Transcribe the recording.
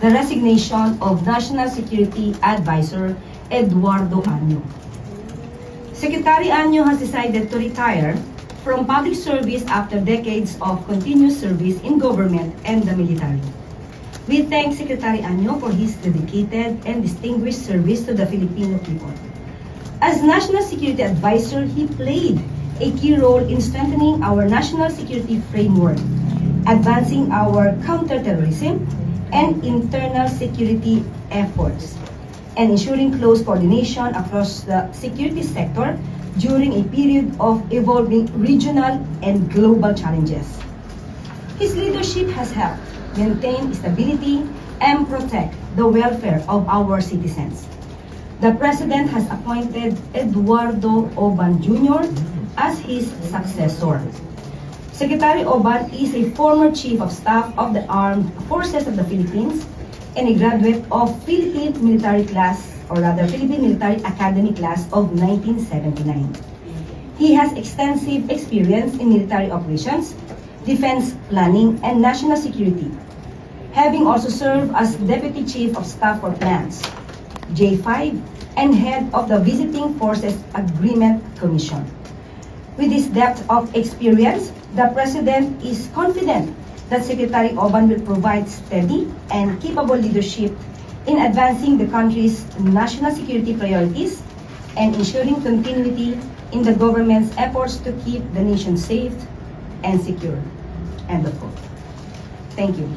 the resignation of National Security Advisor Eduardo Año. Secretary Año has decided to retire from public service after decades of continuous service in government and the military. We thank Secretary Año for his dedicated and distinguished service to the Filipino people. As National Security Advisor, he played a key role in strengthening our national security framework, advancing our counterterrorism and internal security efforts, and ensuring close coordination across the security sector during a period of evolving regional and global challenges. His leadership has helped maintain stability and protect the welfare of our citizens. The President has appointed Eduardo Oban Jr. as his successor. Secretary Oban is a former Chief of Staff of the Armed Forces of the Philippines and a graduate of Philippine Military Academy class of 1979. He has extensive experience in military operations, defense planning, and national security, having also served as Deputy Chief of Staff for Plans, J5, and head of the Visiting Forces Agreement Commission. With this depth of experience, the President is confident that Secretary Oban will provide steady and capable leadership in advancing the country's national security priorities and ensuring continuity in the government's efforts to keep the nation safe and secure. End of quote. Thank you.